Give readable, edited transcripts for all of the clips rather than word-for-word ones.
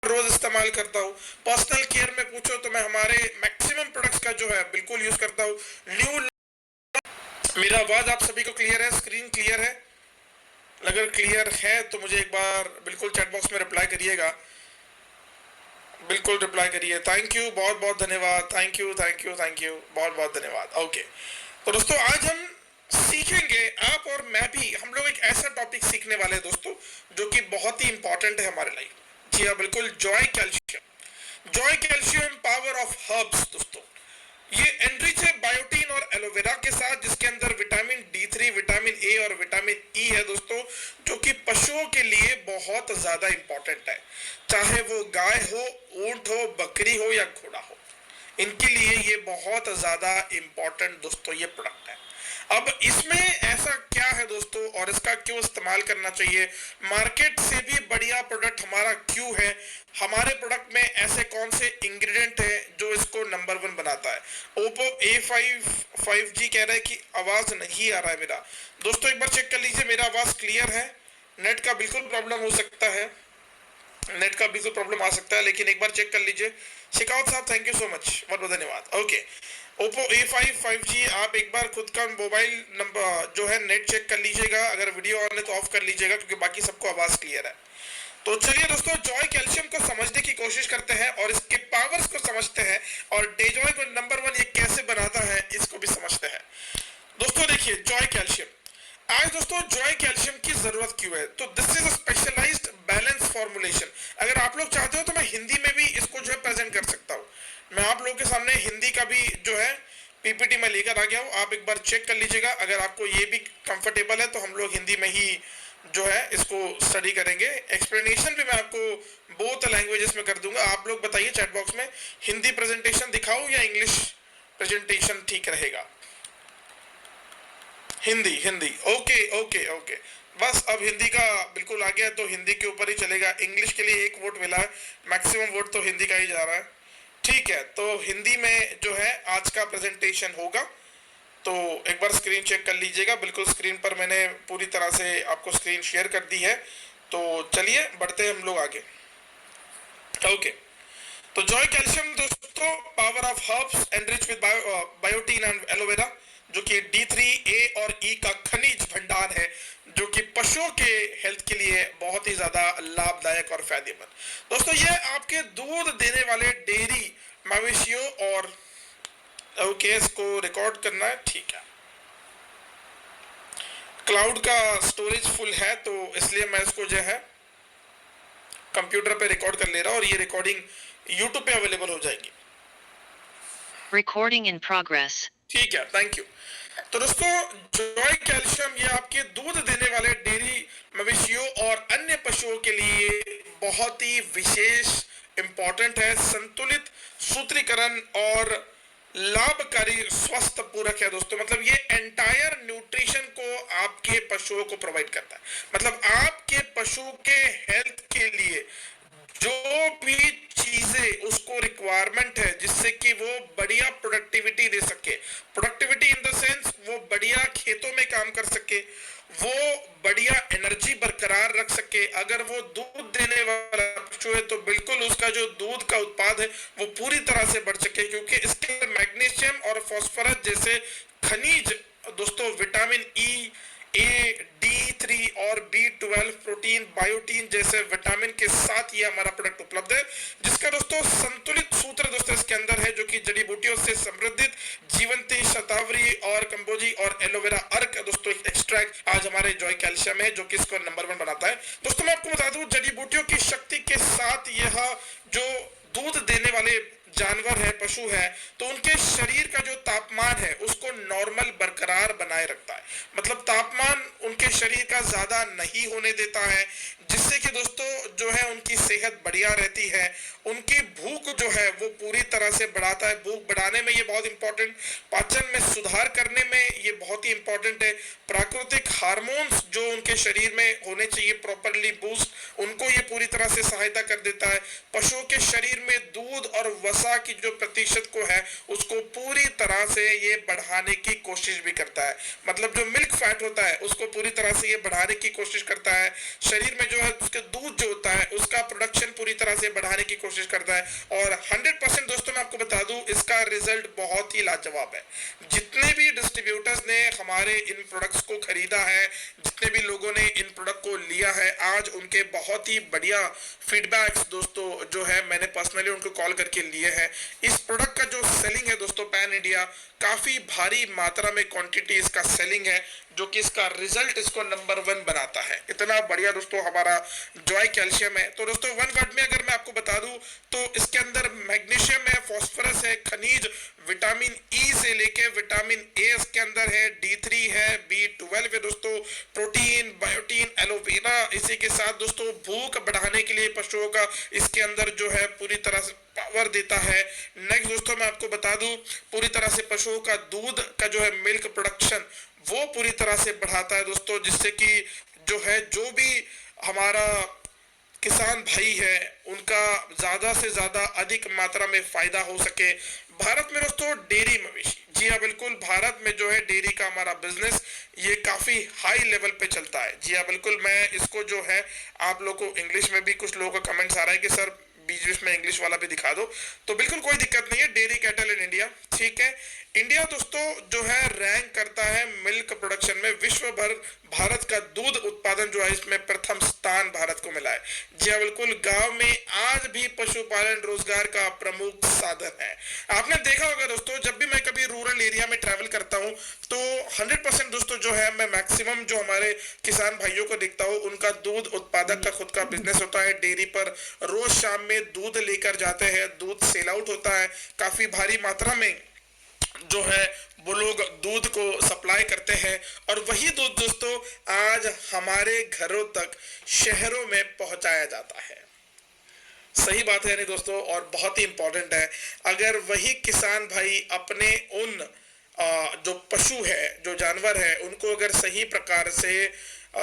रोज इस्तेमाल करता हूँ। पर्सनल केयर में पूछो तो मैं हमारे मैक्सिमम प्रोडक्ट्स का जो है बिल्कुल यूज करता हूँ। न्यू, मेरा आवाज आप सभी को क्लियर है? स्क्रीन क्लियर है? अगर क्लियर है तो मुझे एक बार बिल्कुल चैट बॉक्स में रिप्लाई करिएगा, बिल्कुल रिप्लाई करिए। थैंक यू, बहुत बहुत धन्यवाद। Thank you thank you thank you, बहुत बहुत धन्यवाद। ओके, तो दोस्तों आज हम सीखेंगे, आप और मैं भी, हम लोग एक ऐसा टॉपिक सीखने वाले हैं दोस्तों जो कि बहुत ही इंपॉर्टेंट है हमारे लाइफ। जी हाँ बिल्कुल, Joy calcium. Joy calcium power of herbs दोस्तों, ये एनरिच है बायोटीन और एलोवेरा के साथ, जिसके अंदर विटामिन D3, विटामिन ए और विटामिन ई है दोस्तों, जो कि पशुओं के लिए बहुत ज्यादा इंपॉर्टेंट है। चाहे वो गाय हो, ऊंट हो, बकरी हो या घोड़ा हो, इनके लिए ये बहुत ज्यादा इंपॉर्टेंट दोस्तों ये प्रोडक्ट है। अब इसमें ऐसा क्या है दोस्तों और इसका क्यों इस्तेमाल करना चाहिए, मार्केट से भी बढ़िया प्रोडक्ट हमारा क्यों है, हमारे प्रोडक्ट में ऐसे कौन से इंग्रेडिएंट है जो इसको नंबर 1 बनाता है। ओप्पो A5 5G कह रहा है कि आवाज नहीं आ रहा है मेरा। दोस्तों एक बार चेक कर लीजिए मेरा आवाज क्लियर है? नेट का बिल्कुल प्रॉब्लम हो सकता है, नेट का बिल्कुल प्रॉब्लम आ सकता है, लेकिन एक बार चेक कर लीजिए। शिकावत साहब थैंक यू सो मच, बहुत बहुत धन्यवाद। ओके, ओप्पो A5 5G आप एक बार खुद का मोबाइल नंबर जो है नेट चेक कर लीजिएगा, अगर वीडियो ऑन है तो ऑफ कर लीजिएगा क्योंकि बाकी सबको आवाज क्लियर है। तो चलिए दोस्तों जॉय कैल्शियम को समझने की कोशिश करते हैं और इसके पावर्स को समझते हैं और डेजॉय को नंबर 1 ये कैसे बनाता है इसको भी समझते हैं। दोस्तों देखिए जॉय कैल्शियम, आज दोस्तों जॉय कैल्शियम की जरूरत क्यों है, तो this is a specialized balance formulation. अगर आप लोग चाहते हो तो मैं हिंदी में भी इसको जो है प्रेजेंट कर सकता हूँ। मैं आप लोगों के सामने हिंदी का भी जो है पीपीटी में लेकर आ गया हूँ, आप एक बार चेक कर लीजिएगा। अगर आपको ये भी कंफर्टेबल है तो हम लोग हिंदी में ही जो है इसको स्टडी करेंगे। एक्सप्लेनेशन भी मैं आपको बोथ लैंग्वेजेस में कर दूंगा। आप लोग बताइए चैट बॉक्स में, हिंदी प्रेजेंटेशन दिखाऊं या इंग्लिश प्रेजेंटेशन ठीक रहेगा? Hindi, Hindi, okay okay okay, बस अब हिंदी का बिल्कुल आ गया तो हिंदी के ऊपर ही चलेगा। इंग्लिश के लिए एक वोट मिला है, मैक्सिमम वोट तो हिंदी का ही जा रहा है। ठीक है, तो हिंदी में जो है आज का प्रेजेंटेशन होगा, तो एक बार स्क्रीन चेक कर लीजिएगा। बिल्कुल स्क्रीन पर मैंने पूरी तरह से आपको स्क्रीन शेयर कर दी है। तो चलिए बढ़ते हैं हम लोग आगे। ओके, तो जॉय कैल्शियम दोस्तों power of herbs enrich with biotin and aloe vera, जो कि D3, A और E का खनिज भंडार है, जो कि पशुओं के हेल्थ के लिए बहुत ही ज्यादा लाभदायक और फायदेमंद। दोस्तों ये आपके दूध देने वाले डेयरी मवेशियों और ओके इसको रिकॉर्ड करना है, ठीक है। क्लाउड का स्टोरेज फुल है तो इसलिए मैं इसको जो है कंप्यूटर पे रिकॉर्ड कर ले रहा हूं और ये रिकॉर्डिंग यूट्यूब पे अवेलेबल हो जाएगी। Recording in progress. ठीक है, थैंक यू। तो दोस्तों जॉय कैल्शियम ये आपके दूध देने वाले डेयरी मवेशियों और अन्य पशुओं के लिए बहुत ही विशेष इंपॉर्टेंट है, संतुलित सूत्रीकरण और लाभकारी स्वस्थ पूरक है दोस्तों। मतलब ये एंटायर न्यूट्रिशन को आपके पशुओं को प्रोवाइड करता है। मतलब आपके पशु के हेल्थ के लिए जो भी चीजें उसको रिक्वायरमेंट है जिससे कि वो बढ़िया प्रोडक्टिविटी दे सके, प्रोडक्टिविटी इन द सेंस वो बढ़िया खेतों में काम कर सके, वो बढ़िया एनर्जी बरकरार रख सके। अगर वो दूध देने वाला पशु है तो बिल्कुल उसका जो दूध का उत्पाद है वो पूरी तरह से बढ़ सके, क्योंकि इसके मैग्नीशियम और फास्फोरस जैसे खनिज दोस्तों, विटामिन ई, D3 और B12, प्रोटीन, बायोटीन जैसे विटामिन के साथ ये हमारा प्रोडक्ट उपलब्ध है, जिसका दोस्तों संतुलित सूत्र दोस्तों इसके अंदर है, जो कि जड़ी बूटियों से समृद्धित जीवंती, शतावरी और कंबोजी और एलोवेरा अर्क दोस्तों एक्सट्रैक्ट आज हमारे जॉय कैल्शियम है, जो कि इसको नंबर 1 बनाता है। दोस्तों मैं आपको बता दूं, जड़ी बूटियों की शक्ति के साथ यह जो दूध देने वाले जानवर है, पशु है, तो उनके शरीर का जो तापमान है उसको नॉर्मल बरकरार बनाए रखता है। मतलब तापमान उनके शरीर का ज्यादा नहीं होने देता है, जिससे कि दोस्तों जो है उनकी सेहत बढ़िया रहती है। उनकी भूख जो है वो पूरी तरह से बढ़ाता है, भूख बढ़ाने में ये बहुत इंपॉर्टेंट, पाचन में सुधार करने में ये बहुत ही इंपॉर्टेंट है। प्राकृतिक हार्मोन्स जो उनके शरीर में होने चाहिए प्रॉपरली बूस्ट, उनको ये पूरी तरह से सहायता कर देता है। पशुओं के शरीर में दूध और वसा की जो प्रतिशत को है उसको पूरी तरह से ये बढ़ाने की कोशिश भी करता है। मतलब जो मिल्क फैट होता है उसको पूरी तरह से ये बढ़ाने की कोशिश करता है। शरीर में जो है उसके दूध जो होता है उसका प्रोडक्शन पूरी तरह से बढ़ाने की कोशिश करता है। और 100% दोस्तों मैं आपको बता दूं इसका रिजल्ट बहुत ही लाजवाब है। जितने भी डिस्ट्रीब्यूटर्स ने हमारे इन प्रोडक्ट्स को खरीदा है, जितने भी लोगों ने इन प्रोडक्ट को लिया है, आज उनके बहुत ही बढ़िया फीडबैक्स दोस्तों जो है मैंने पर्सनली उनको कॉल करके लिए हैं। इस प्रोडक्ट का जो सेलिंग है दोस्तों पैन इंडिया काफी भारी मात्रा में क्वांटिटी इसका सेलिंग है, जो कि इसका रिजल्ट इसको नंबर 1 बनाता है। इतना बढ़िया दोस्तों हमारा जॉय कैल्शियम है। तो दोस्तों वन वर्ड में अगर मैं आपको बता दूं तो इसके अंदर मैग्नीशियम है, फास्फोरस है, खनिज, विटामिन ई से लेके विटामिन ए इसके अंदर है, D3 है, B12 है दोस्तों, प्रोटीन, बायोटीन, एलोवेरा। इसी के साथ दोस्तों भूख बढ़ाने के लिए पशुओं का इसके अंदर जो है पूरी तरह से पावर देता है। नेक्स्ट दोस्तों मैं आपको बता दूं पूरी तरह से पशुओं का दूध का जो है मिल्क प्रोडक्शन वो पूरी तरह से बढ़ाता है दोस्तों, जिससे कि जो है जो भी हमारा किसान भाई है उनका ज्यादा से ज्यादा अधिक मात्रा में फायदा हो सके। भारत में दोस्तों डेयरी मवेशी, जी हाँ बिल्कुल, भारत में जो है डेयरी का हमारा बिजनेस ये काफी हाई लेवल पे चलता है। जी हाँ बिल्कुल, मैं इसको जो है आप लोग को इंग्लिश में भी कुछ लोगों का कमेंट्स आ रहा है कि सर बीच बीच में इंग्लिश वाला भी दिखा दो, तो बिल्कुल कोई दिक्कत नहीं है। डेयरी कैटल इन इंडिया, ठीक है। इंडिया दोस्तों जो है रैंक करता है मिल्क प्रोडक्शन में, विश्व भर भारत का दूध उत्पादन जो है इसमें प्रथम स्थान भारत को मिला है। जी हाँ बिल्कुल, गांव में आज भी पशुपालन रोजगार का प्रमुख साधन है। आपने देखा होगा दोस्तों जब भी मैं कभी रूरल एरिया में ट्रैवल करता हूँ तो 100% दोस्तों जो है मैं मैक्सिमम जो हमारे किसान भाइयों को देखता हूँ उनका दूध उत्पादक का खुद का बिजनेस होता है। डेयरी पर रोज शाम में दूध लेकर जाते हैं, दूध सेल आउट होता है, काफी भारी मात्रा में जो है वो लोग दूध को सप्लाई करते हैं और वही दूध दोस्तों आज हमारे घरों तक शहरों में पहुंचाया जाता है। सही बात है नहीं दोस्तों, और बहुत ही इंपॉर्टेंट है। अगर वही किसान भाई अपने उन जो पशु है, जो जानवर है, उनको अगर सही प्रकार से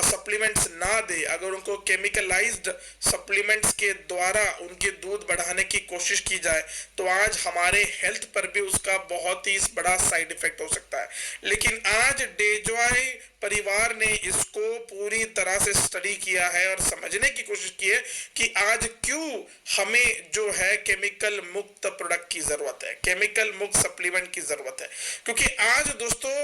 सप्लीमेंट्स ना दे, अगर उनको केमिकलाइज्ड सप्लीमेंट्स के द्वारा उनके दूध बढ़ाने की कोशिश की जाए तो आज हमारे हेल्थ पर भी उसका बहुत ही बड़ा साइड इफेक्ट हो सकता है। लेकिन आज डेजॉय परिवार ने इसको पूरी तरह से स्टडी किया है और समझने की कोशिश की है कि आज क्यों हमें जो है केमिकल मुक्त प्रोडक्ट की जरूरत है, केमिकल मुक्त सप्लीमेंट की जरूरत है। क्योंकि आज दोस्तों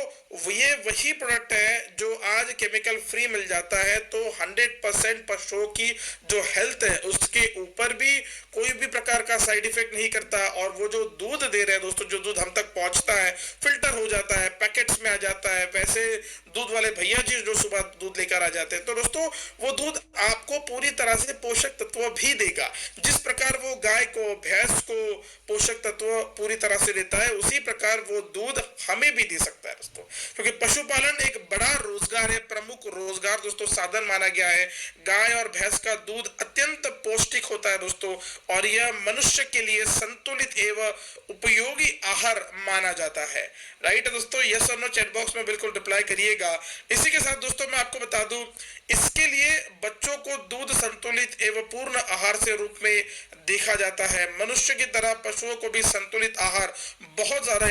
ये वही प्रोडक्ट है जो आज केमिकल फ्री मिल जाता है, तो 100% पशुओं की जो हेल्थ है उसके ऊपर भी कोई भी प्रकार का साइड इफेक्ट नहीं करता। और वो जो दूध दे रहे हैं दोस्तों, जो दूध हम तक पहुंचता है, फिल्टर हो जाता है, पैकेट्स में आ जाता है, वैसे दूध वाले भैया जी जो सुबह दूध लेकर आ जाते हैं, तो दोस्तों वो दूध आपको पूरी तरह से पोषक तत्व भी देगा। जिस प्रकार वो गाय को, भैंस को पोषक तत्व पूरी तरह से देता है, उसी प्रकार वो दूध हमें भी दे सकता है दोस्तों। क्योंकि पशुपालन एक बड़ा रोजगार है, प्रमुख रोजगार दोस्तों साधन माना गया है। गाय और भैंस का दूध अत्यंत पौष्टिक होता है दोस्तों, और यह मनुष्य के लिए संतुलित एवं उपयोगी आहार माना जाता है। राइट दोस्तों, यस और नो चैट बॉक्स में बिल्कुल रिप्लाई करिएगा। इसी के साथ दोस्तों मैं आपको बता दूं, इसके लिए बच्चों को दूध संतुलित एवं पूर्ण आहार से रूप में देखा जाता है। मनुष्य की तरह पशुओं को भी संतुलित आहार बहुत ज्यादा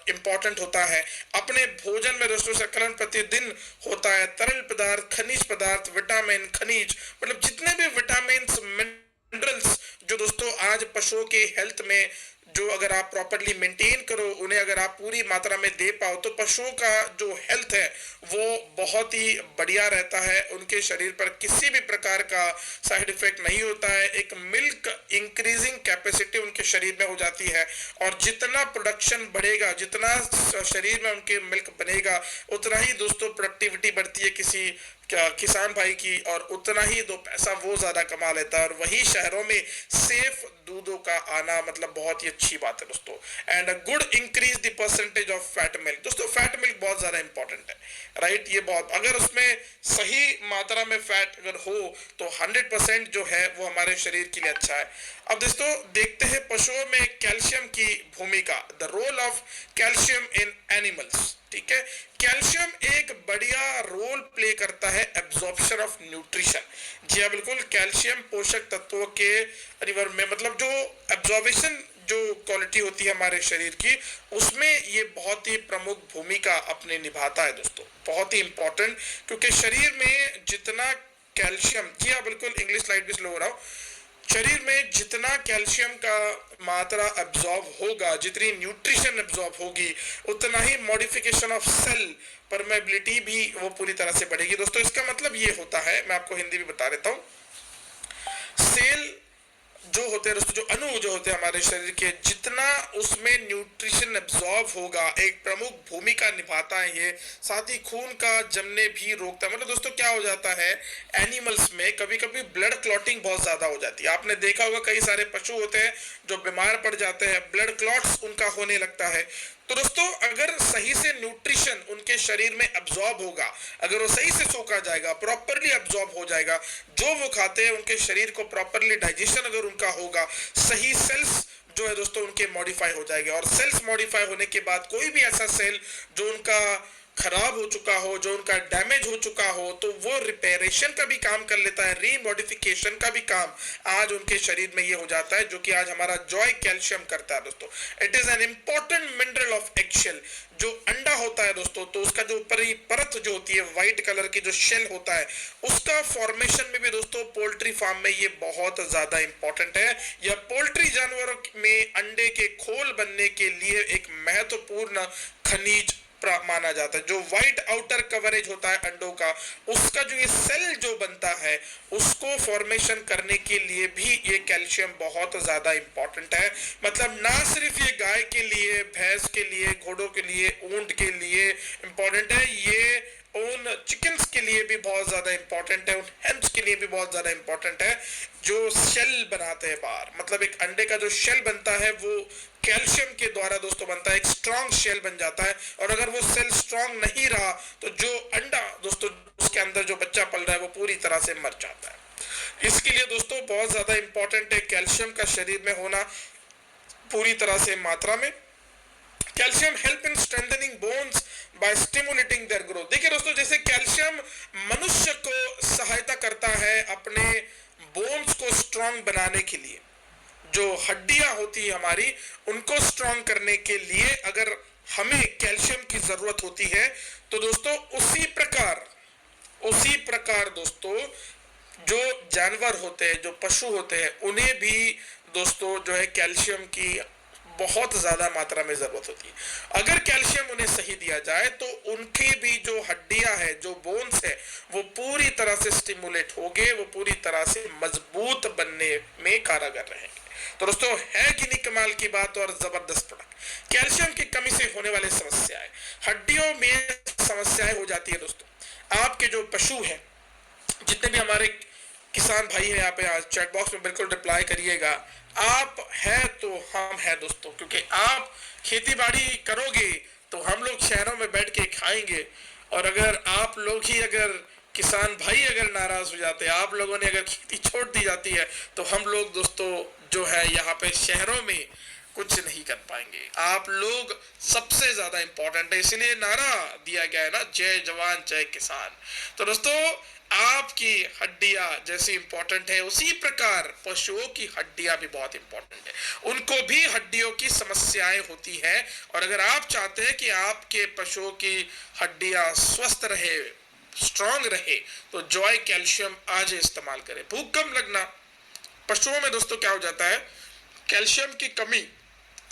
इंपॉर्टेंट होता है। अपने भोजन में दोस्तों संकलन प्रतिदिन होता है। तरल पदार्थ, खनिज पदार्थ, विटामिन, खनिज, मतलब जितने भी विटामिन मिनरल्स जो दोस्तों आज पशुओं के हेल्थ में जो अगर आप प्रॉपर्ली मेंटेन करो, उन्हें अगर आप पूरी मात्रा में दे पाओ, तो पशुओं का जो हेल्थ है वो बहुत ही बढ़िया रहता है। उनके शरीर पर किसी भी प्रकार का साइड इफेक्ट नहीं होता है। एक मिल्क इंक्रीजिंग कैपेसिटी उनके शरीर में हो जाती है, और जितना प्रोडक्शन बढ़ेगा, जितना शरीर में उनके मिल्क बनेगा, उतना ही दोस्तों प्रोडक्टिविटी बढ़ती है किसी किसान भाई की, और उतना ही दो पैसा वो ज्यादा कमा लेता है। और वही शहरों में सेफ दूधों का आना मतलब बहुत ही अच्छी बात है दोस्तों। And good increase the percentage of fat milk. दोस्तों फैट मिल्क बहुत ज्यादा इंपॉर्टेंट है, राइट। ये बहुत, अगर उसमें सही मात्रा में फैट अगर हो तो 100% जो है वो हमारे शरीर के लिए अच्छा है। अब दोस्तों देखते हैं पशुओं में कैल्शियम की भूमिका, the role of calcium in animals. ठीक है, कैल्शियम एक बढ़िया रोल प्ले करता है एब्जॉर्प्शन ऑफ न्यूट्रिशन। जी हाँ बिल्कुल, कैल्शियम पोषक तत्वों के रिवर में मतलब जो एब्जॉर्बेशन जो क्वालिटी होती है हमारे शरीर की, उसमें ये बहुत ही प्रमुख भूमिका अपने निभाता है दोस्तों, बहुत ही इंपॉर्टेंट। क्योंकि शरीर में जितना कैल्शियम, जी हाँ बिल्कुल, इंग्लिश स्लाइड भी स्लो हो रहा हूँ, शरीर में जितना कैल्शियम का मात्रा एब्जॉर्ब होगा, जितनी न्यूट्रिशन एब्जॉर्ब होगी, उतना ही मॉडिफिकेशन ऑफ सेल परमेबिलिटी भी वो पूरी तरह से बढ़ेगी। दोस्तों इसका मतलब ये होता है, मैं आपको हिंदी में बता देता हूँ, सेल जो होते हैं दोस्तों, जो अणु जो होते हैं हमारे शरीर के, जितना उसमें न्यूट्रिशन एब्जॉर्ब होगा, एक प्रमुख भूमिका निभाता है ये, साथ ही खून का जमने भी रोकता है। मतलब दोस्तों क्या हो जाता है, एनिमल्स में कभी कभी ब्लड क्लॉटिंग बहुत ज्यादा हो जाती है। आपने देखा होगा कई सारे पशु होते हैं जो बीमार पड़ जाते हैं, ब्लड क्लॉट्स उनका होने लगता है। तो दोस्तों अगर सही से न्यूट्रिशन उनके शरीर में एब्जॉर्ब होगा, अगर वो सही से सोखा जाएगा, प्रॉपरली एब्जॉर्ब हो जाएगा, जो वो खाते हैं उनके शरीर को प्रॉपरली डाइजेशन अगर उनका होगा, सही सेल्स जो है दोस्तों उनके मॉडिफाई हो जाएंगे। और सेल्स मॉडिफाई होने के बाद कोई भी ऐसा सेल जो उनका खराब हो चुका हो, जो उनका डैमेज हो चुका हो, तो वो रिपेयरेशन का भी काम कर लेता है, रीमॉडिफिकेशन का भी काम आज उनके शरीर में ये हो जाता है, जो कि आज हमारा जॉय कैल्शियम करता है दोस्तों। It is an important mineral of eggshell. जो अंडा होता है दोस्तों, तो उसका जो ऊपरी परत जो होती है, व्हाइट कलर की जो शेल होता है, उसका फॉर्मेशन में भी दोस्तों पोल्ट्री फार्म में ये बहुत ज्यादा इंपॉर्टेंट है। यह पोल्ट्री जानवरों में अंडे के खोल बनने के लिए एक महत्वपूर्ण खनिज माना जाता है। जो व्हाइट आउटर कवरेज होता है अंडों का, उसका जो ये सेल जो बनता है, उसको फॉर्मेशन करने के लिए भी ये कैल्शियम बहुत ज्यादा इंपॉर्टेंट है। मतलब ना सिर्फ ये गाय के लिए, भैंस के लिए, घोड़ों के लिए, ऊंट के लिए इंपॉर्टेंट है, ये उन चिकन्स के लिए भी बहुत ज्यादा इंपॉर्टेंट है, उन हेन्स के लिए भी बहुत ज्यादा इंपॉर्टेंट है जो शेल बनाते हैं बाहर। मतलब एक अंडे का जो शेल बनता है वो कैल्शियम के द्वारा दोस्तों बनता है, एक स्ट्रॉन्ग शेल बन जाता है। और अगर वो सेल स्ट्रॉन्ग नहीं रहा तो जो अंडा दोस्तों उसके अंदर जो बच्चा पल रहा है वो पूरी तरह से मर जाता है। इसके लिए दोस्तों बहुत ज्यादा इंपॉर्टेंट है कैल्शियम का शरीर में होना पूरी तरह से मात्रा में। Calcium help in strengthening bones by stimulating their growth. देखिए दोस्तों, जैसे कैल्शियम मनुष्य को सहायता करता है अपने बोन्स को स्ट्रांग बनाने के लिए, जो हड्डियां होती है हमारी उनको स्ट्रांग करने के लिए अगर हमें कैल्शियम की जरूरत होती है, तो दोस्तों उसी प्रकार दोस्तों जो जानवर होते हैं, जो पशु होते हैं, उन्हें भी दोस्तों जो है कैल्शियम की बहुत ज्यादा मात्रा में जरूरत होती है। अगर कैल्शियम उन्हें सही दिया जाए तो उनकी भी जो हड्डियां है, जो बोन्स है, वो पूरी तरह से स्टिमुलेट होंगे, वो पूरी तरह से मजबूत बनने में कारगर रहेंगे। तो दोस्तों है कि नहीं कमाल की बात और जबरदस्त प्रोडक्ट। कैल्शियम की कमी से होने वाली समस्याएं, हड्डियों में समस्याएं हो जाती है दोस्तों। आपके जो पशु हैं, जितने भी हमारे किसान भाई है यहाँ पे, आज चैट बॉक्स में बिल्कुल रिप्लाई करिएगा। आप है तो हम है दोस्तों, क्योंकि आप खेती बाड़ी करोगे तो हम लोग शहरों में बैठ के खाएंगे। और अगर आप लोग ही अगर किसान भाई अगर नाराज हो जाते हैं, आप लोगों ने अगर खेती छोड़ दी जाती है, तो हम लोग दोस्तों जो है यहाँ पे शहरों में कुछ नहीं कर पाएंगे। आप लोग सबसे ज्यादा इंपॉर्टेंट है, इसलिए नारा दिया गया है ना, जय जवान जय किसान। तो दोस्तों आपकी हड्डियां जैसे इंपॉर्टेंट है, उसी प्रकार पशुओं की हड्डियां भी बहुत इंपॉर्टेंट है। उनको भी हड्डियों की समस्याएं होती है, और अगर आप चाहते हैं कि आपके पशुओं की हड्डियां स्वस्थ रहे, स्ट्रांग रहे, तो जॉय कैल्शियम आज इस्तेमाल करें। भूख कम लगना, पशुओं में दोस्तों क्या हो जाता है, कैल्शियम की कमी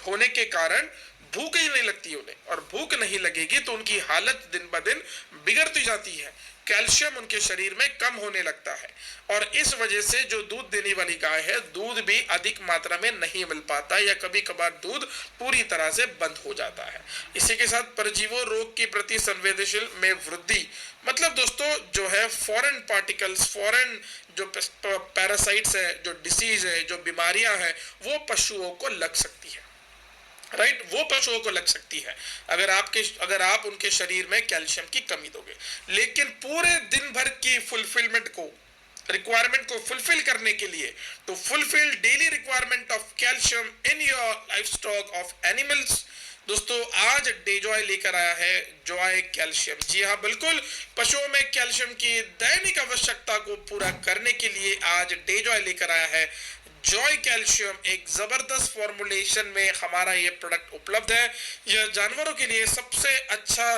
होने के कारण भूख ही नहीं लगती उन्हें, और भूख नहीं लगेगी तो उनकी हालत दिन ब दिन बिगड़ती जाती है। कैल्शियम उनके शरीर में कम होने लगता है, और इस वजह से जो दूध देने वाली गाय है, दूध भी अधिक मात्रा में नहीं मिल पाता, या कभी कभार दूध पूरी तरह से बंद हो जाता है। इसी के साथ परजीवों रोग के प्रति संवेदनशील में वृद्धि, मतलब दोस्तों जो है फॉरेन पार्टिकल्स, फॉरेन जो पैरासाइट्स है, जो डिसीज है, जो बीमारियां हैं, वो पशुओं को लग सकती है। राइट, वो पशुओं को लग सकती है अगर आप उनके शरीर में कैल्शियम की कमी दोगे। लेकिन पूरे दिन भर की रिक्वायरमेंट को फुलफिल करने के लिए, तो fulfil daily requirement of calcium in your livestock of animals. दोस्तों आज डेजॉय लेकर आया है जॉय कैल्शियम। जी हाँ बिल्कुल, पशुओं में कैल्शियम की दैनिक आवश्यकता को पूरा करने के लिए आज डेजॉय लेकर आया है जॉय कैल्शियम। एक जबरदस्त फॉर्मुलेशन में हमारा ये प्रोडक्ट उपलब्ध है। यह जानवरों के लिए सबसे अच्छा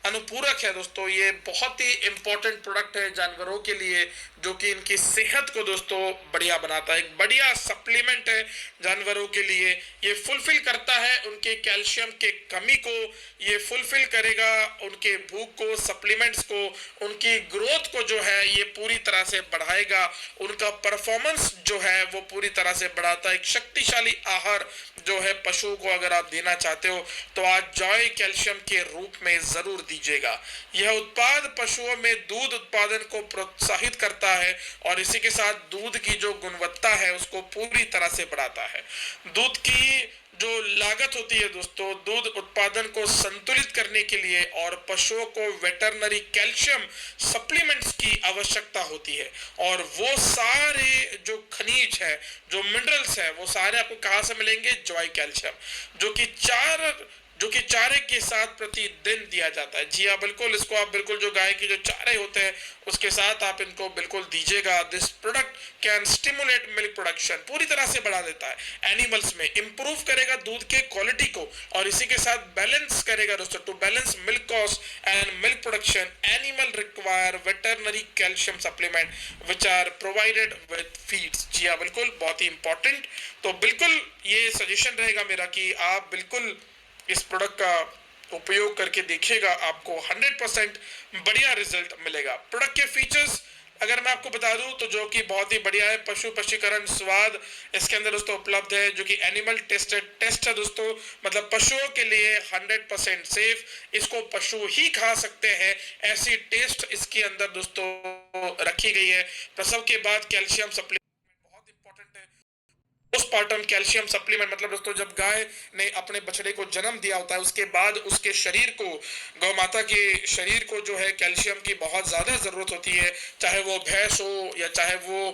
अनुपूरक है दोस्तों। ये बहुत ही इंपॉर्टेंट प्रोडक्ट है जानवरों के लिए, जो कि इनकी सेहत को दोस्तों बढ़िया बनाता है। एक बढ़िया सप्लीमेंट है जानवरों के लिए। ये फुलफिल करता है उनके कैल्शियम के कमी को, ये फुलफिल करेगा उनके भूख को, सप्लीमेंट्स को, उनकी ग्रोथ को जो है ये पूरी तरह से बढ़ाएगा, उनका परफॉर्मेंस जो है वो पूरी तरह से बढ़ाता है। एक शक्तिशाली आहार जो है पशुओं को अगर आप देना चाहते हो तो आज जॉय कैल्शियम के रूप में जरूर दीजिएगा। यह उत्पाद पशुओं में दूध उत्पादन को प्रोत्साहित करता है और इसी के साथ दूध की जो गुणवत्ता है उसको पूरी तरह से बढ़ाता है। दूध की जो लागत होती है दोस्तों, दूध उत्पादन को संतुलित करने के लिए और पशुओं को वेटरनरी कैल्शियम सप्लीमेंट्स की आवश्यकता होती है। और वो सारे जो खनिज है, जो मिनरल्स है, वो सारे आपको कहाँ से मिलेंगे? जॉय कैल्शियम, जो कि चारे के साथ प्रतिदिन दिया जाता है। जी हाँ बिल्कुल, इसको आप बिल्कुल जो गाय के जो चारे होते हैं उसके साथ आप इनको बिल्कुल दीजिएगा। This product can stimulate milk production, पूरी तरह से बढ़ा देता है एनिमल्स में, इंप्रूव करेगा दूध के क्वालिटी को और इसी के साथ बैलेंस करेगा दोस्तों। To balance milk cost and milk production, animal require veterinary calcium supplement which are provided with feeds. जी हाँ बिल्कुल, बहुत ही इंपॉर्टेंट। तो बिल्कुल ये सजेशन रहेगा मेरा कि आप बिल्कुल इस प्रोडक्ट का उपयोग करके देखिएगा, आपको 100% बढ़िया रिजल्ट मिलेगा। प्रोडक्ट के फीचर्स अगर मैं आपको बता दूं तो जो कि बहुत ही बढ़िया है, पशु पशीकरण स्वाद इसके अंदर दोस्तों उपलब्ध है, जो कि एनिमल टेस्टेड टेस्ट है दोस्तों, मतलब पशुओं के लिए 100% सेफ, इसको पशु ही खा सकते हैं, ऐसी टेस्ट इसके अंदर दोस्तों रखी गई है। प्रसव के बाद कैल्शियम सप्लीमेंट बहुत इंपॉर्टेंट है। पोस्टमार्टम कैल्शियम सप्लीमेंट मतलब दोस्तों जब गाय ने अपने बछड़े को जन्म दिया होता है उसके बाद उसके शरीर को, गौ माता के शरीर को जो है कैल्शियम की बहुत ज़्यादा ज़रूरत होती है, चाहे वो भैंस हो या चाहे वो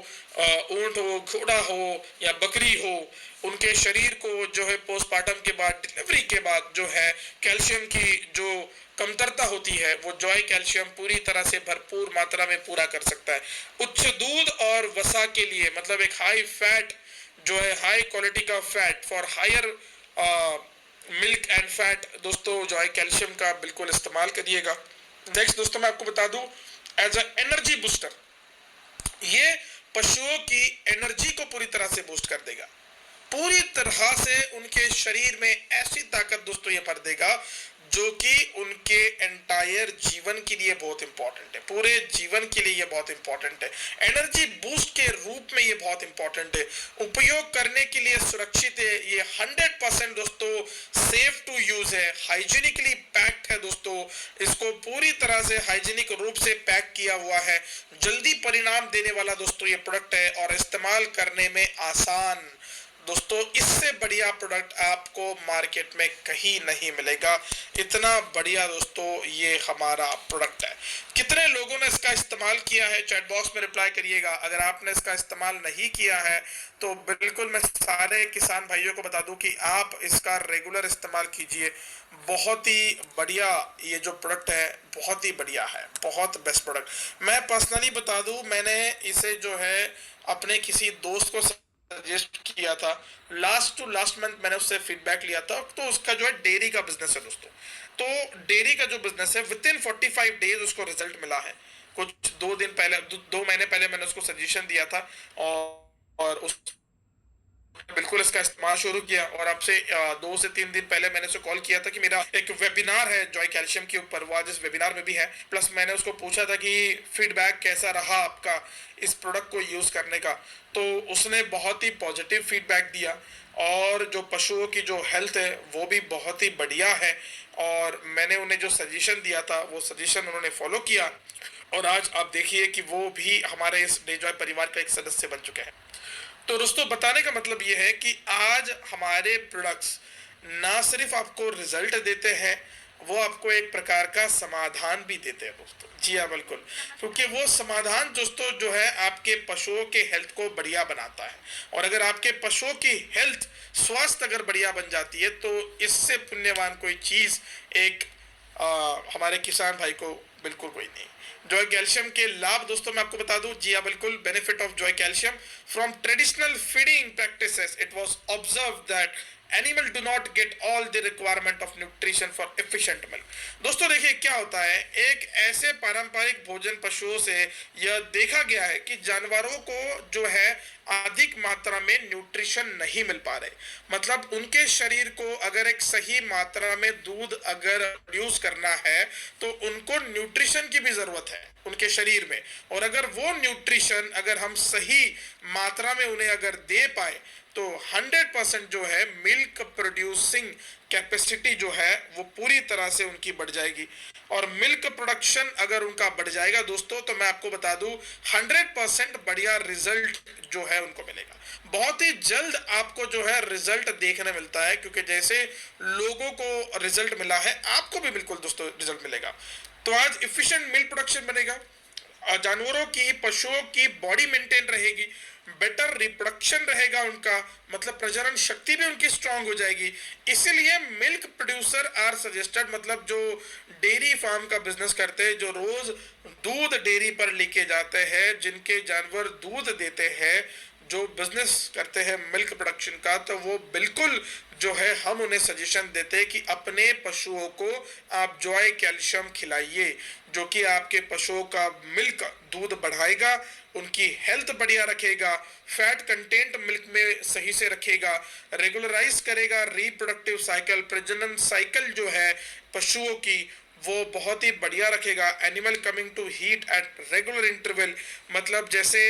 ऊंट हो, घोड़ा हो या बकरी हो, उनके शरीर को जो है पोस्टमार्टम के बाद, डिलीवरी के बाद जो है कैल्शियम की जो कमतरता होती है वो जॉय कैल्शियम पूरी तरह से भरपूर मात्रा में पूरा कर सकता है। उच्च दूध और वसा के लिए, मतलब एक हाई फैट जो है, हाई क्वालिटी का fat for higher milk and fat दोस्तों जॉय कैल्शियम का बिल्कुल इस्तेमाल करिएगा। नेक्स्ट दोस्तों मैं आपको बता दूं, एज अ एनर्जी बूस्टर, ये पशुओं की एनर्जी को पूरी तरह से बूस्ट कर देगा, पूरी तरह से उनके शरीर में ऐसी ताकत दोस्तों ये भर देगा जो कि उनके एंटायर जीवन के लिए बहुत इंपॉर्टेंट है, पूरे जीवन के लिए ये बहुत इंपॉर्टेंट है। एनर्जी बूस्ट के रूप में ये बहुत इंपॉर्टेंट है, उपयोग करने के लिए सुरक्षित है, ये 100% दोस्तों सेफ टू यूज है, हाइजीनिकली पैक्ड है दोस्तों, इसको पूरी तरह से हाइजीनिक रूप से पैक किया हुआ है, जल्दी परिणाम देने वाला दोस्तों ये प्रोडक्ट है और इस्तेमाल करने में आसान। दोस्तों इससे बढ़िया प्रोडक्ट आपको मार्केट में कहीं नहीं मिलेगा, इतना बढ़िया दोस्तों ये हमारा प्रोडक्ट है। कितने लोगों ने इसका इस्तेमाल किया है चैट बॉक्स में रिप्लाई करिएगा। अगर आपने इसका इस्तेमाल नहीं किया है तो बिल्कुल मैं सारे किसान भाइयों को बता दूं कि आप इसका रेगुलर इस्तेमाल कीजिए, बहुत ही बढ़िया ये जो प्रोडक्ट है, बहुत ही बढ़िया है, बहुत बेस्ट प्रोडक्ट। मैं पर्सनली बता दूं, मैंने इसे जो है अपने किसी दोस्त को सजेस्ट किया था, लास्ट टू लास्ट मंथ मैंने उससे फीडबैक लिया था, तो उसका जो है डेयरी का बिजनेस है दोस्तों, तो डेयरी का जो बिजनेस है विद इन 45 डेज उसको रिजल्ट मिला है। कुछ 2 महीने पहले मैंने उसको सजेशन दिया था और उस बिल्कुल इसका इस्तेमाल शुरू किया और आपसे 2 से 3 दिन पहले मैंने उसे कॉल किया था कि मेरा एक वेबिनार है जॉय कैल्शियम के ऊपर, वो आज इस वेबिनार में भी है। प्लस मैंने उसको पूछा था कि फीडबैक कैसा रहा आपका इस प्रोडक्ट को यूज़ करने का, तो उसने बहुत ही पॉजिटिव फीडबैक दिया और जो पशुओं की जो हेल्थ है वो भी बहुत ही बढ़िया है और मैंने उन्हें जो सजेशन दिया था वो सजेशन उन्होंने फॉलो किया और आज आप देखिए कि वो भी हमारे इस डे जॉय परिवार का एक सदस्य बन चुके हैं। तो दोस्तों बताने का मतलब ये है कि आज हमारे प्रोडक्ट्स ना सिर्फ आपको रिजल्ट देते हैं, वो आपको एक प्रकार का समाधान भी देते हैं दोस्तों। जी हाँ बिल्कुल, क्योंकि वो समाधान दोस्तों जो है आपके पशुओं के हेल्थ को बढ़िया बनाता है और अगर आपके पशुओं की हेल्थ, स्वास्थ्य अगर बढ़िया बन जाती है तो इससे पुण्यवान कोई चीज़ एक हमारे किसान भाई को बिल्कुल कोई नहीं। जॉय कैल्शियम के लाभ दोस्तों मैं आपको बता दूं, जी हाँ बिल्कुल, benefit of Joy calcium from traditional feeding practices, it was observed that animal do not get all the requirement of nutrition for efficient milk. दोस्तों देखिए क्या होता है, एक ऐसे पारंपरिक भोजन पशुओं से यह देखा गया है कि जानवरों को जो है अधिक मात्रा में न्यूट्रिशन नहीं मिल पा रहे। मतलब उनके शरीर को अगर एक सही मात्रा में दूध अगर प्रोड्यूस करना है तो उनको न्यूट्रिशन की भी जरूरत है उनके शरीर में, और अगर वो न्यूट्रिशन अगर हम सही मात्रा में उन्हें अगर दे पाए तो 100% जो है मिल्क प्रोड्यूसिंग कैपेसिटी जो है वो पूरी तरह से उनकी बढ़ जाएगी। और मिल्क प्रोडक्शन अगर उनका बढ़ जाएगा दोस्तों, तो मैं आपको बता दूं 100% बढ़िया रिजल्ट जो है उनको मिलेगा। बहुत ही जल्द आपको जो है रिजल्ट देखने मिलता है, क्योंकि जैसे लोगों को रिजल्ट मिला है आपको भी बिल्कुल दोस्तों रिजल्ट मिलेगा। तो आज इफिशिएंट मिल्क प्रोडक्शन बनेगा, जानवरों की पशुओं की बॉडी मेंटेन रहेगी, बेटर रिप्रोडक्शन रहेगा उनका, मतलब प्रजनन शक्ति भी उनकी स्ट्रांग हो जाएगी। इसीलिए मिल्क प्रोड्यूसर आर सजेस्टेड, मतलब जो डेयरी फार्म का बिजनेस करते हैं, जो रोज दूध डेयरी पर लेके जाते हैं, जिनके जानवर दूध देते हैं, जो बिजनेस करते हैं मिल्क प्रोडक्शन का, तो वो बिल्कुल जो है हम उन्हें सजेशन देते हैं कि अपने पशुओं को आप जॉय कैल्शियम खिलाइए, जो कि आपके पशुओं का मिल्क दूध बढ़ाएगा, उनकी हेल्थ बढ़िया रखेगा, फैट कंटेंट मिल्क में सही से रखेगा, रेगुलराइज करेगा रिप्रोडक्टिव साइकिल, प्रजनन साइकिल जो है पशुओं की वो बहुत ही बढ़िया रखेगा। Animal coming to heat at regular interval, मतलब जैसे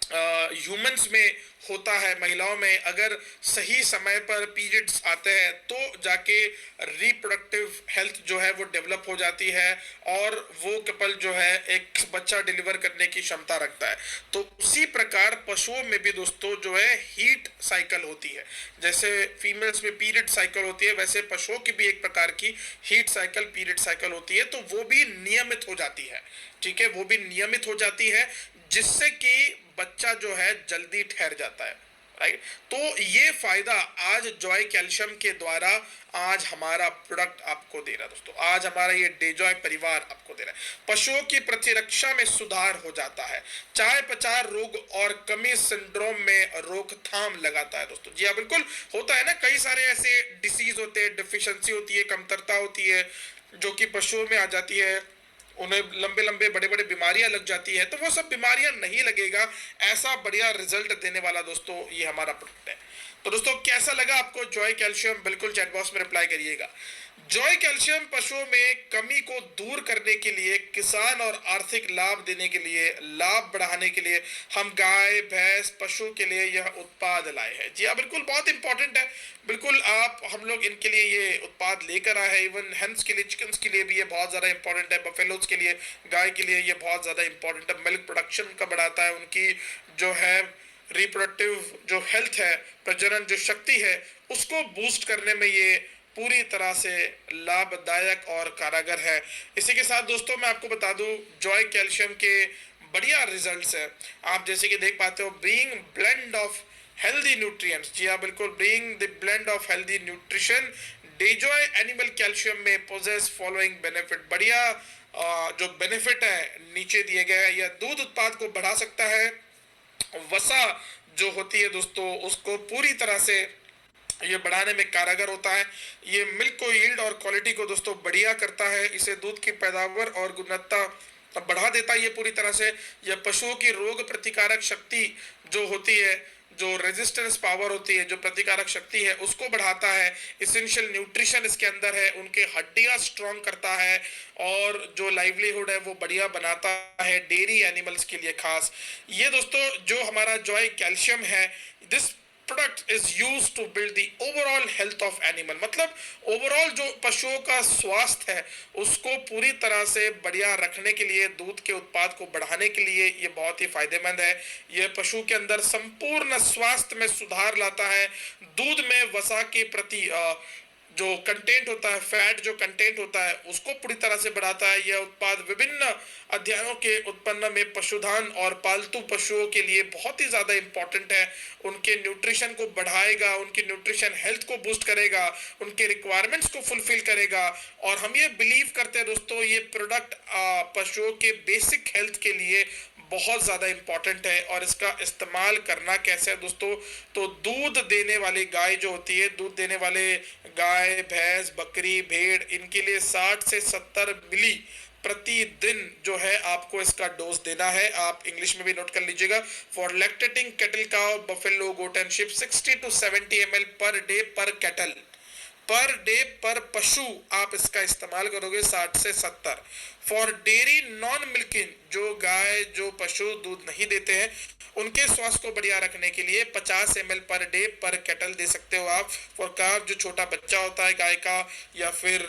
ह्यूमंस में होता है, महिलाओं में अगर सही समय पर पीरियड्स आते हैं तो जाके रिप्रोडक्टिव हेल्थ जो है वो डेवलप हो जाती है और वो कपल जो है एक बच्चा डिलीवर करने की क्षमता रखता है। तो उसी प्रकार पशुओं में भी दोस्तों जो है हीट साइकिल होती है, जैसे फीमेल्स में पीरियड साइकिल होती है, वैसे पशुओं की भी एक प्रकार की हीट साइकिल पीरियड साइकिल होती है, तो वो भी नियमित हो जाती है। ठीक है, वो भी नियमित हो जाती है, जिससे कि बच्चा जो है जल्दी ठहर जाता है। राइट, तो ये फायदा आज जॉय कैल्शियम के द्वारा आज हमारा प्रोडक्ट आपको दे रहा है दोस्तों, आज हमारा ये डेजॉय परिवार आपको दे रहा है। पशुओं की प्रतिरक्षा में सुधार हो जाता है, चयापचय रोग और कमी सिंड्रोम में रोकथाम लगाता है दोस्तों। जी हाँ, बिल्कुल होता है ना, कई सारे ऐसे डिसीज होते हैं, डिफिशियंसी होती है, कमतरता होती है जो कि पशुओं में आ जाती है, उन्हें लंबे लंबे बड़े बड़े बीमारियां लग जाती है, तो वो सब बीमारियां नहीं लगेगा, ऐसा बढ़िया रिजल्ट देने वाला दोस्तों ये हमारा प्रोडक्ट है। तो दोस्तों कैसा लगा आपको जॉय कैल्शियम, बिल्कुल चैट बॉक्स में रिप्लाई करिएगा। जॉय कैल्शियम पशुओं में कमी को दूर करने के लिए, किसान और आर्थिक लाभ देने के लिए, लाभ बढ़ाने के लिए हम गाय भैंस पशु के लिए यह उत्पाद लाए हैं। जी हाँ, बिल्कुल बहुत इंपॉर्टेंट है, बिल्कुल आप हम लोग इनके लिए ये उत्पाद लेकर आए हैं। इवन हेंस के लिए, चिकन्स के लिए भी ये बहुत ज़्यादा इंपॉर्टेंट है, बफेलोज के लिए, गाय के लिए ये बहुत ज़्यादा इंपॉर्टेंट है। मिल्क प्रोडक्शन का बढ़ाता है, उनकी जो है रिप्रोडक्टिव जो हेल्थ है, प्रजनन जो शक्ति है, उसको बूस्ट करने में ये पूरी तरह से लाभदायक और कारगर है। इसी के साथ दोस्तों मैं आपको बता दूं जॉय कैल्शियम के बढ़िया रिजल्ट्स है। आप जैसे कि देख पाते हो, bring blend of healthy nutrients. जी हाँ, बिल्कुल, bring the blend of healthy nutrition, Dejoy animal calcium में पोजेस फॉलोइंग बेनिफिट। बढ़िया जो बेनिफिट है नीचे दिए गए हैं। यह दूध उत्पाद को बढ़ा सकता है, वसा जो होती है दोस्तों उसको पूरी तरह से ये बढ़ाने में कारगर होता है। ये मिल्क को यील्ड और क्वालिटी को दोस्तों बढ़िया करता है, इसे दूध की पैदावार और गुणवत्ता बढ़ा देता है ये पूरी तरह से। यह पशुओं की रोग प्रतिकारक शक्ति जो होती है, जो रेजिस्टेंस पावर होती है, जो प्रतिकारक शक्ति है, उसको बढ़ाता है। इसेंशियल न्यूट्रिशन इसके अंदर है, उनके हड्डियां स्ट्रॉन्ग करता है और जो लाइवलीहुड है वो बढ़िया बनाता है डेयरी एनिमल्स के लिए खास। ये दोस्तों जो हमारा जॉय कैल्शियम है, this product is use to build the overall health of animal, मतलब ओवरऑल जो पशुओं का स्वास्थ्य है उसको पूरी तरह से बढ़िया रखने के लिए, दूध के उत्पाद को बढ़ाने के लिए ये बहुत ही फायदेमंद है। यह पशु के अंदर संपूर्ण स्वास्थ्य में सुधार लाता है, दूध में वसा के प्रति जो कंटेंट होता है, फैट जो कंटेंट होता है उसको पूरी तरह से बढ़ाता है। यह उत्पाद विभिन्न अध्ययनों के उत्पन्न में पशुधन और पालतू पशुओं के लिए बहुत ही ज़्यादा इंपॉर्टेंट है। उनके न्यूट्रिशन को बढ़ाएगा, उनकी न्यूट्रिशन हेल्थ को बूस्ट करेगा, उनके रिक्वायरमेंट्स को फुलफिल करेगा। और हम ये बिलीव करते हैं दोस्तों, ये प्रोडक्ट पशुओं के बेसिक हेल्थ के लिए बहुत ज़्यादा इंपॉर्टेंट है। और इसका इस्तेमाल करना कैसे है दोस्तों, तो दूध देने वाली गाय जो होती है, दूध देने वाले गाय, भैंस, बकरी, भेड़, इनके लिए 60 से 70 मिली प्रतिदिन जो है आपको इसका डोज देना है। आप इंग्लिश में भी नोट कर लीजिएगा। For lactating cattle cow, buffalo, goat and sheep 60 to 70 ml per day per cattle, per day per पशु आप इसका इस्तेमाल करोगे 60 से 70। फॉर डेयरी नॉन मिल्किंग, जो गाय, जो पशु दूध नहीं देते हैं, उनके स्वास्थ्य को बढ़िया रखने के लिए 50 ml per day per cattle दे सकते हो आप। फॉर काफ, जो छोटा बच्चा होता है गाय का या फिर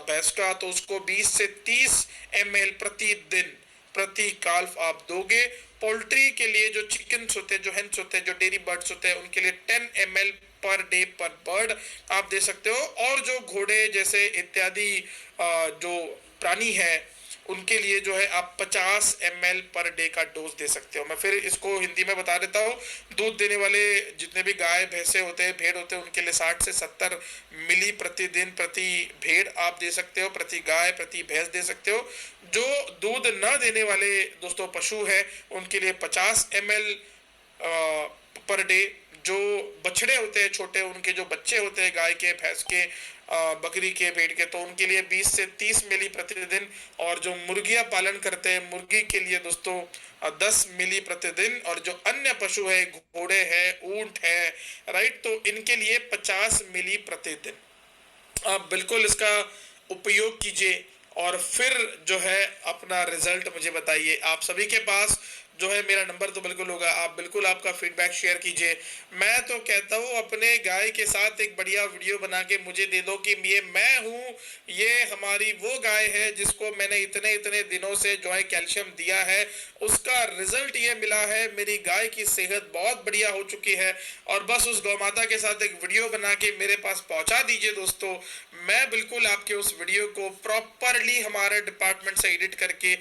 भैंस का, तो उसको 20 से 30 ml प्रतिदिन प्रति काल्फ आप दोगे। पोल्ट्री के लिए जो चिकन्स होते हैं, जो हेन्स होते हैं, जो डेयरी बर्ड्स होते हैं, उनके लिए 10 ml पर डे पर बर्ड आप दे सकते हो। और जो घोड़े जैसे इत्यादि जो प्राणी है, उनके लिए जो है आप 50 ml पर डे का डोज दे सकते हो। मैं फिर इसको हिंदी में बता देता हूँ। दूध देने वाले जितने भी गाय, भैंसे होते हैं, भेड़ होते हैं, उनके लिए 60 से 70 मिली प्रतिदिन प्रति भेड़ आप दे सकते हो, प्रति गाय, प्रति भैंस दे सकते हो। जो दूध न देने वाले दोस्तों पशु है, उनके लिए 50 ml पर डे। जो बछड़े होते हैं छोटे, उनके जो बच्चे होते हैं गाय के, भैंस के, बकरी के, भेड़ के, तो उनके लिए 20 से 30 मिली प्रतिदिन। और जो मुर्गियां पालन करते हैं, मुर्गी के लिए दोस्तों 10 मिली प्रतिदिन। और जो अन्य पशु है, घोड़े है, ऊंट है, राइट, तो इनके लिए 50 मिली प्रतिदिन। आप बिल्कुल इसका उपयोग कीजिए और फिर जो है अपना रिजल्ट मुझे बताइए। आप सभी के पास जो है मेरा नंबर तो बिल्कुल होगा, आप बिल्कुल आपका फीडबैक शेयर कीजिए। मैं तो कहता हूँ अपने गाय के साथ एक बढ़िया वीडियो बना के मुझे दे दो कि ये मैं हूँ, ये हमारी वो गाय है जिसको मैंने इतने इतने दिनों से जो है कैल्शियम दिया है, उसका रिजल्ट ये मिला है, मेरी गाय की सेहत बहुत बढ़िया हो चुकी है। और बस उस गौ माता के साथ एक वीडियो बना के मेरे पास पहुंचा दीजिए दोस्तों। मैं बिल्कुल आपके उस वीडियो को प्रॉपरली हमारे डिपार्टमेंट से एडिट करके